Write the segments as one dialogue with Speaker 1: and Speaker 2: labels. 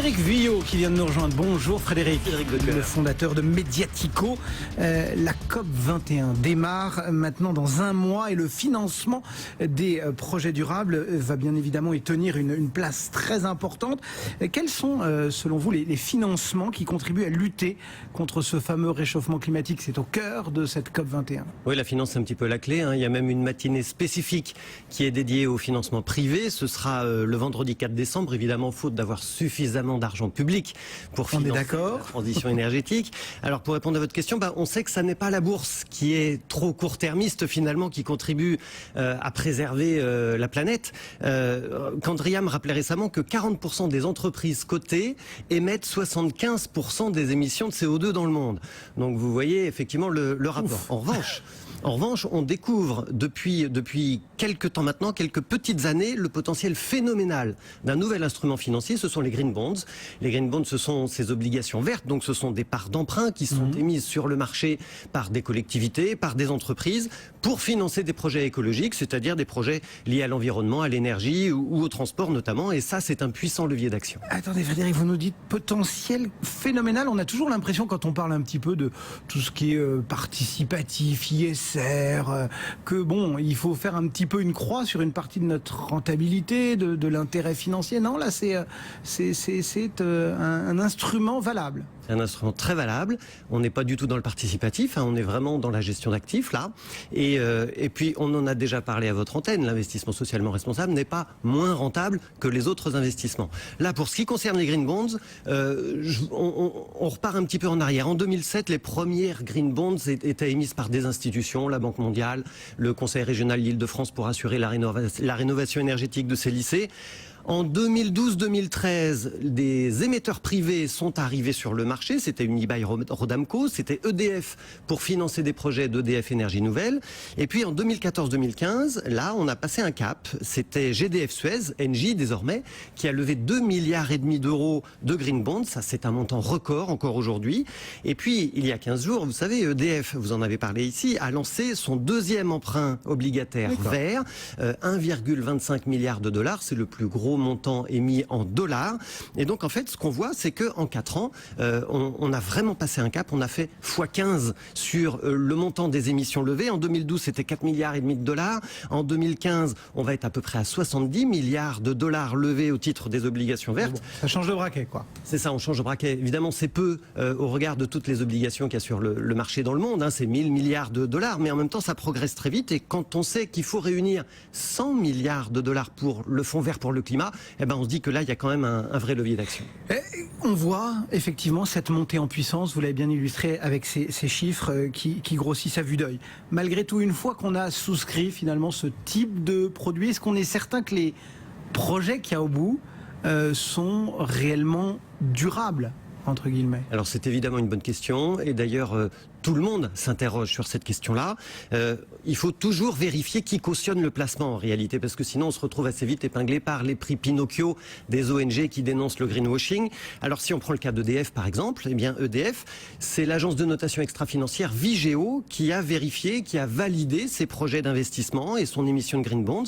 Speaker 1: Frédéric Villot qui vient de nous rejoindre. Bonjour Frédéric, le fondateur de Mediatico. La COP 21 démarre maintenant dans un mois et le financement des projets durables va bien évidemment y tenir une place très importante. Quels sont selon vous les financements qui contribuent à lutter contre ce fameux réchauffement climatique? C'est au cœur de cette COP 21.
Speaker 2: Oui, la finance c'est un petit peu la clé. Il y a même une matinée spécifique qui est dédiée au financement privé. Ce sera le vendredi 4 décembre, évidemment, faute d'avoir suffisamment d'argent public pour financer la transition énergétique. Alors pour répondre à votre question, on sait que ça n'est pas la bourse qui est trop court-termiste finalement, qui contribue à préserver la planète. Candriam rappelait récemment que 40% des entreprises cotées émettent 75% des émissions de CO2 dans le monde. Donc vous voyez effectivement le rapport. En revanche, on découvre depuis quelques temps maintenant, quelques petites années, le potentiel phénoménal d'un nouvel instrument financier, ce sont les green bonds. Les green bonds, ce sont ces obligations vertes, donc ce sont des parts d'emprunt qui sont émises sur le marché par des collectivités, par des entreprises, pour financer des projets écologiques, c'est-à-dire des projets liés à l'environnement, à l'énergie ou au transport notamment, et ça c'est un puissant levier d'action.
Speaker 1: Attendez Frédéric, vous nous dites potentiel phénoménal, on a toujours l'impression quand on parle un petit peu de tout ce qui est participatif, ISR, que il faut faire un petit peu une croix sur une partie de notre rentabilité, de l'intérêt financier. Non, là c'est un instrument valable.
Speaker 2: C'est un instrument très valable. On n'est pas du tout dans le participatif, on est vraiment dans la gestion d'actifs là. Et puis on en a déjà parlé à votre antenne, l'investissement socialement responsable n'est pas moins rentable que les autres investissements. Là, pour ce qui concerne les green bonds, on repart un petit peu en arrière. En 2007, les premières green bonds étaient émises par des institutions, la Banque mondiale, le Conseil régional d'Île-de-France pour assurer la rénovation énergétique de ces lycées. En 2012-2013, des émetteurs privés sont arrivés sur le marché. C'était Unibail-Rodamco, c'était EDF pour financer des projets d'EDF Énergie Nouvelle. Et puis en 2014-2015, là, on a passé un cap. C'était GDF Suez, Engie désormais, qui a levé 2,5 milliards d'euros de green bonds. Ça, c'est un montant record encore aujourd'hui. Et puis, il y a 15 jours, vous savez, EDF, vous en avez parlé ici, a lancé son deuxième emprunt obligataire vert, 1,25 milliard de dollars. C'est le plus gros montant émis en dollars. Et donc, en fait, ce qu'on voit, c'est qu'en 4 ans, on a vraiment passé un cap. On a fait x15 sur le montant des émissions levées. En 2012, c'était 4,5 milliards de dollars. En 2015, on va être à peu près à 70 milliards de dollars levés au titre des obligations vertes.
Speaker 1: Bon, ça change de braquet, quoi.
Speaker 2: C'est ça, on change de braquet. Évidemment, c'est peu au regard de toutes les obligations qu'il y a sur le marché dans le monde. C'est 1000 milliards de dollars. Mais en même temps, ça progresse très vite. Et quand on sait qu'il faut réunir 100 milliards de dollars pour le fonds vert pour le climat, on se dit que là, il y a quand même un vrai levier d'action.
Speaker 1: On voit effectivement cette montée en puissance, vous l'avez bien illustré avec ces chiffres qui grossissent à vue d'œil. Malgré tout, une fois qu'on a souscrit finalement ce type de produit, est-ce qu'on est certain que les projets qu'il y a au bout sont réellement durables, entre guillemets?
Speaker 2: Alors c'est évidemment une bonne question, et d'ailleurs tout le monde s'interroge sur cette question-là. Il faut toujours vérifier qui cautionne le placement en réalité, parce que sinon on se retrouve assez vite épinglé par les prix Pinocchio des ONG qui dénoncent le greenwashing. Alors si on prend le cas d'EDF par exemple, EDF, c'est l'agence de notation extra-financière Vigeo qui a vérifié, qui a validé ses projets d'investissement et son émission de green bonds.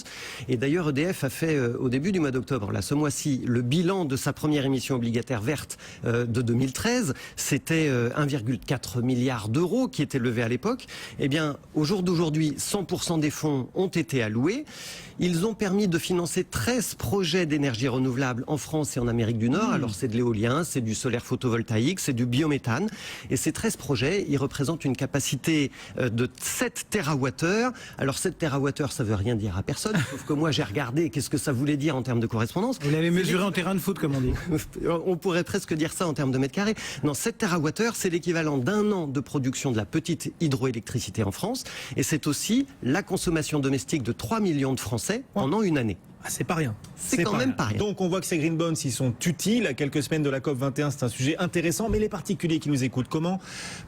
Speaker 2: Et d'ailleurs EDF a fait au début du mois d'octobre, là ce mois-ci, le bilan de sa première émission obligataire verte de 2013. C'était 1,4 milliard d'euros qui étaient levés à l'époque. Au jour d'aujourd'hui, 100% des fonds ont été alloués. Ils ont permis de financer 13 projets d'énergie renouvelable en France et en Amérique du Nord. Alors c'est de l'éolien, c'est du solaire photovoltaïque, c'est du biométhane. Et ces 13 projets, ils représentent une capacité de 7 TWh. Alors 7 TWh, ça veut rien dire à personne. Sauf que moi, j'ai regardé qu'est-ce que ça voulait dire en termes de correspondance.
Speaker 1: Vous l'avez mesuré en terrain de foot, comme on dit.
Speaker 2: On pourrait presque dire ça en termes de mètres carrés. Non, 7 TWh, c'est l'équivalent d'un an de production de la petite hydroélectricité en France. Et c'est aussi la consommation domestique de 3 millions de Français pendant une année.
Speaker 1: C'est pas rien.
Speaker 2: C'est quand même pas rien.
Speaker 3: Donc on voit que ces green bonds, ils sont utiles. À quelques semaines de la COP 21, c'est un sujet intéressant. Mais les particuliers qui nous écoutent, comment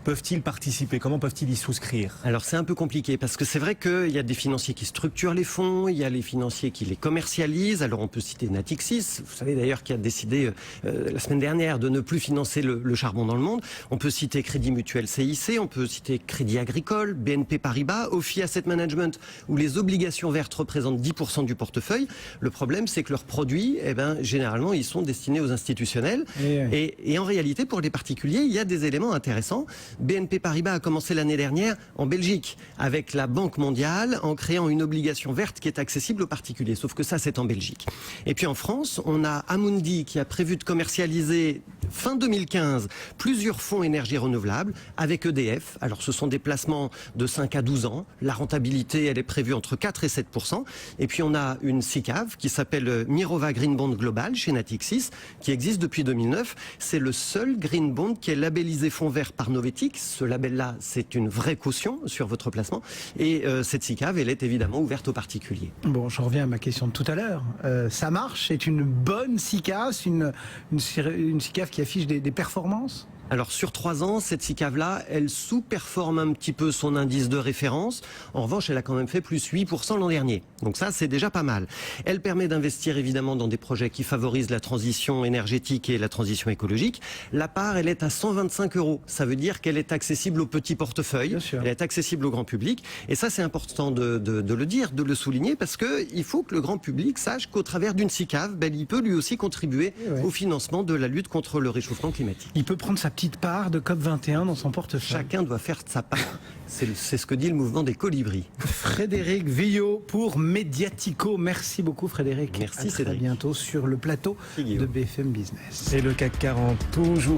Speaker 3: peuvent-ils participer? Comment peuvent-ils y souscrire?
Speaker 2: Alors c'est un peu compliqué parce que c'est vrai qu'il y a des financiers qui structurent les fonds, il y a les financiers qui les commercialisent. Alors on peut citer Natixis, vous savez d'ailleurs qui a décidé la semaine dernière de ne plus financer le charbon dans le monde. On peut citer Crédit Mutuel CIC, on peut citer Crédit Agricole, BNP Paribas, Ophi Asset Management, où les obligations vertes représentent 10% du portefeuille. Le problème, c'est que leurs produits, généralement, ils sont destinés aux institutionnels. Et en réalité, pour les particuliers, il y a des éléments intéressants. BNP Paribas a commencé l'année dernière en Belgique avec la Banque mondiale en créant une obligation verte qui est accessible aux particuliers. Sauf que ça, c'est en Belgique. Et puis en France, on a Amundi qui a prévu de commercialiser fin 2015 plusieurs fonds énergie renouvelable avec EDF. Alors ce sont des placements de 5 à 12 ans. La rentabilité, elle est prévue entre 4 et 7%. Et puis on a une SICAV qui s'appelle Mirova Green Bond Global chez Natixis, qui existe depuis 2009. C'est le seul green bond qui est labellisé fonds vert par Novetix. Ce label-là, c'est une vraie caution sur votre placement. Et cette SICAV, elle est évidemment ouverte aux particuliers.
Speaker 1: Bon, je reviens à ma question de tout à l'heure. Ça marche? C'est une bonne SICAV? C'est une SICAV qui affiche des performances?
Speaker 2: Alors sur 3 ans, cette SICAV-là, elle sous-performe un petit peu son indice de référence. En revanche, elle a quand même fait plus 8% l'an dernier. Donc ça, c'est déjà pas mal. Elle permet d'investir évidemment dans des projets qui favorisent la transition énergétique et la transition écologique. La part, elle est à 125 €. Ça veut dire qu'elle est accessible au petit portefeuille. Elle est accessible au grand public. Et ça, c'est important de le dire, de le souligner, parce qu'il faut que le grand public sache qu'au travers d'une SICAV, il peut lui aussi contribuer au financement de la lutte contre le réchauffement climatique.
Speaker 1: Il peut prendre sa petite part de COP21 dans son portefeuille.
Speaker 2: Chacun doit faire sa part. C'est ce que dit le mouvement des colibris.
Speaker 1: Frédéric Villot pour Mediatico. Merci beaucoup Frédéric.
Speaker 2: Merci
Speaker 1: Cédric. À bientôt sur le plateau de BFM Business.
Speaker 3: Et le CAC 40 toujours